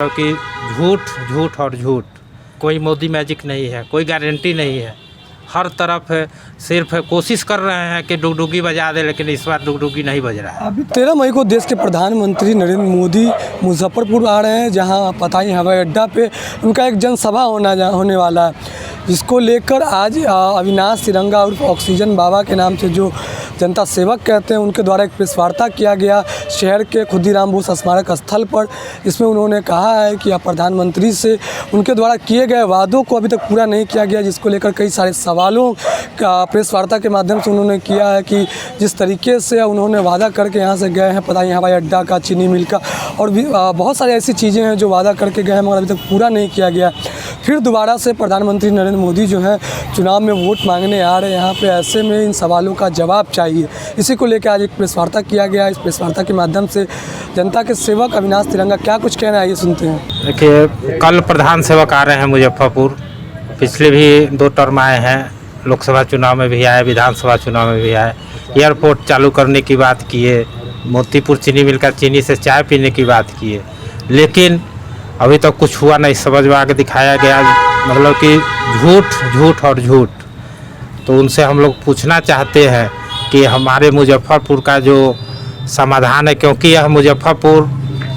कि झूठ झूठ और झूठ, कोई मोदी मैजिक नहीं है, कोई गारंटी नहीं है। हर तरफ सिर्फ कोशिश कर रहे हैं कि डुगडुगी बजा दे, लेकिन इस बार डुगडुगी नहीं बज रहा है। अभी 13 मई को देश के प्रधानमंत्री नरेंद्र मोदी मुजफ्फरपुर आ रहे हैं, जहां पताई हवाई अड्डा पे उनका एक जनसभा होने वाला है, जिसको लेकर आज अविनाश तिरंगा और ऑक्सीजन बाबा के नाम से जो जनता सेवक कहते हैं उनके द्वारा एक प्रेस वार्ता किया गया शहर के खुदीराम बोस स्मारक स्थल पर। इसमें उन्होंने कहा है कि प्रधानमंत्री से उनके द्वारा किए गए वादों को अभी तक पूरा नहीं किया गया, जिसको लेकर कई सारे सवालों का प्रेस वार्ता के माध्यम से उन्होंने किया है कि जिस तरीके से उन्होंने वादा करके यहाँ से गए हैं पताई हवाई अड्डा का, चीनी मिल का, और भी बहुत सारी ऐसी चीज़ें हैं जो वादा करके गए हैं मगर अभी तक पूरा नहीं किया गया। फिर दोबारा से प्रधानमंत्री नरेंद्र मोदी जो है चुनाव में वोट मांगने आ रहे हैं यहाँ पे, ऐसे में इन सवालों का जवाब चाहिए। इसी को लेकर आज एक प्रेस वार्ता किया गया। इस प्रेस वार्ता के माध्यम से जनता के सेवक अविनाश तिरंगा क्या कुछ कहना है ये सुनते हैं। देखिए, कल प्रधान सेवक आ रहे हैं मुजफ्फरपुर, पिछले भी 2 टर्म आए हैं, लोकसभा चुनाव में भी आए, विधानसभा चुनाव में भी आए। एयरपोर्ट चालू करने की बात किए, मोतीपुर चीनी मिल का चीनी से चाय पीने की बात किए, लेकिन अभी तक कुछ हुआ नहीं, समझ में आके दिखाया गया, मतलब कि झूठ झूठ और झूठ। तो उनसे हम लोग पूछना चाहते हैं कि हमारे मुजफ्फरपुर का जो समाधान है, क्योंकि यह मुजफ्फरपुर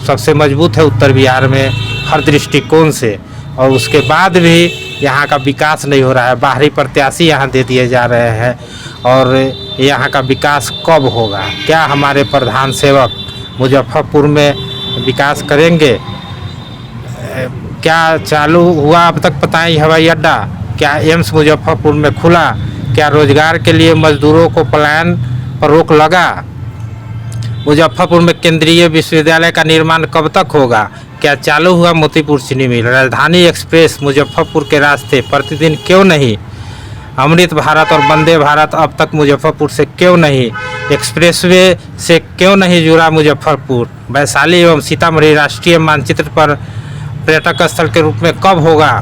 सबसे मजबूत है उत्तर बिहार में हर दृष्टिकोण से, और उसके बाद भी यहाँ का विकास नहीं हो रहा है। बाहरी प्रत्याशी यहाँ दे दिए जा रहे हैं, और यहाँ का विकास कब होगा? क्या हमारे प्रधान सेवक मुजफ्फरपुर में विकास करेंगे? क्या चालू हुआ अब तक पताई हवाई अड्डा? क्या एम्स मुजफ्फरपुर में खुला? क्या रोजगार के लिए मजदूरों को पलायन पर रोक लगा? मुजफ्फरपुर में केंद्रीय विश्वविद्यालय का निर्माण कब तक होगा? क्या चालू हुआ मोतीपुर चीनी मिल? राजधानी एक्सप्रेस मुजफ्फरपुर के रास्ते प्रतिदिन क्यों नहीं? अमृत भारत और वंदे भारत अब तक मुजफ्फरपुर से क्यों नहीं? एक्सप्रेसवे से क्यों नहीं जुड़ा मुजफ्फरपुर? वैशाली एवं सीतामढ़ी राष्ट्रीय मानचित्र पर पर्यटक स्थल के रूप में कब होगा?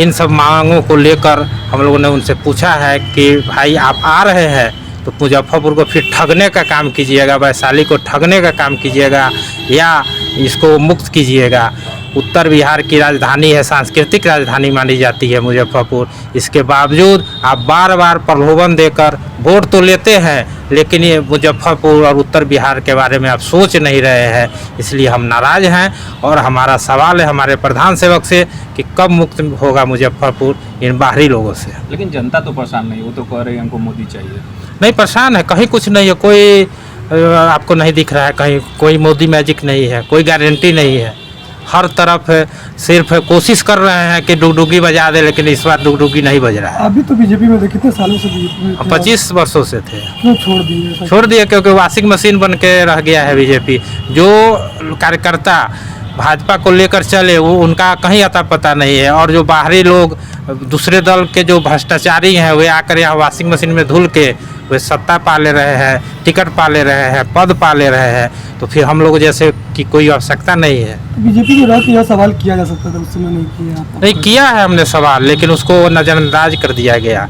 इन सब मांगों को लेकर हम लोगों ने उनसे पूछा है कि भाई आप आ रहे हैं तो मुजफ्फरपुर को फिर ठगने का काम कीजिएगा, वैशाली को ठगने का काम कीजिएगा, या इसको मुक्त कीजिएगा। उत्तर बिहार की राजधानी है, सांस्कृतिक राजधानी मानी जाती है मुजफ्फरपुर। इसके बावजूद आप बार बार प्रलोभन देकर वोट तो लेते हैं, लेकिन ये मुजफ्फरपुर और उत्तर बिहार के बारे में आप सोच नहीं रहे हैं। इसलिए हम नाराज़ हैं, और हमारा सवाल है हमारे प्रधान सेवक से कि कब मुक्त होगा मुजफ्फरपुर इन बाहरी लोगों से। लेकिन जनता तो परेशान नहीं, वो तो कह रही है हमको मोदी चाहिए। नहीं, परेशान है, कहीं कुछ नहीं है, कोई आपको नहीं दिख रहा है, कहीं कोई मोदी मैजिक नहीं है, कोई गारंटी नहीं है। हर तरफ सिर्फ कोशिश कर रहे हैं कि डुगडुगी बजा दे, लेकिन इस बार डुगडुगी नहीं बज रहा है। अभी तो बीजेपी में कितने सालों से बीजेपी में 25 वर्षों से थे। क्यों छोड़ दिए? छोड़ दिए क्योंकि वॉशिंग मशीन बन के रह गया है बीजेपी। जो कार्यकर्ता भाजपा को लेकर चले वो उनका कहीं अता पता नहीं है, और जो बाहरी लोग दूसरे दल के जो भ्रष्टाचारी हैं वे आकर यहाँ वॉशिंग मशीन में धुल के वे सत्ता पा ले रहे हैं, टिकट पा ले रहे हैं, पद पा ले रहे हैं। तो फिर हम लोग जैसे कि कोई आवश्यकता नहीं है। बीजेपी के रात यह सवाल किया जा सकता था, उस समय नहीं किया। नहीं किया है हमने सवाल, लेकिन उसको नज़रअंदाज कर दिया गया।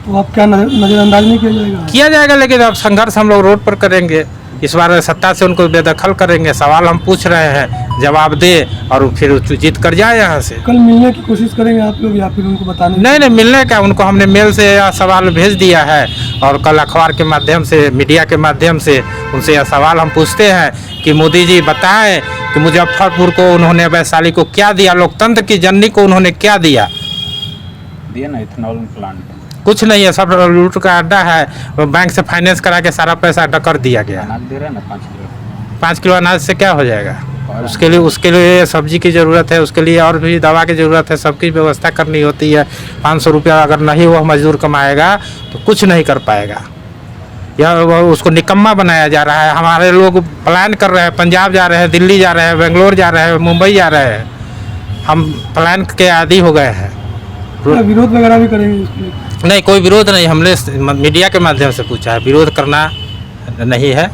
तो आप क्या नज़रअंदाज नहीं किया जाएगा? किया जाएगा, लेकिन अब संघर्ष हम लोग रोड पर करेंगे। इस बार सत्ता से उनको बेदखल करेंगे। सवाल हम पूछ रहे हैं, जवाब दे और फिर जीत कर जाए यहाँ से। कल मिलने की कोशिश करेंगे आप लोग, या फिर उनको बताने? नहीं, मिलने का उनको हमने मेल से यह सवाल भेज दिया है, और कल अखबार के माध्यम से, मीडिया के माध्यम से उनसे यह सवाल हम पूछते हैं कि मोदी जी बताएं कि मुजफ्फरपुर को उन्होंने, वैशाली को क्या दिया? लोकतंत्र की जननी को उन्होंने क्या दिया ना इथेनॉल प्लांट? कुछ नहीं है, सब लूट का अड्डा है। बैंक से फाइनेंस करा के सारा पैसा अड्डा कर दिया गया। अनाज दे रहे हैं ना 5 किलो। 5 किलो अनाज से क्या हो जाएगा? उसके लिए सब्जी की ज़रूरत है, उसके लिए और भी दवा की ज़रूरत है, सबकी व्यवस्था करनी होती है। 500 रुपया अगर नहीं वह मजदूर कमाएगा तो कुछ नहीं कर पाएगा। यह उसको निकम्मा बनाया जा रहा है। हमारे लोग प्लान कर रहे हैं, पंजाब जा रहे हैं, दिल्ली जा रहे हैं, बेंगलोर जा रहे हैं, मुंबई जा रहे हैं। हम प्लान के आदी हो गए हैं। विरोध वगैरह भी करेंगे? नहीं, कोई विरोध नहीं। हमने मीडिया के माध्यम से पूछा है, विरोध करना नहीं है।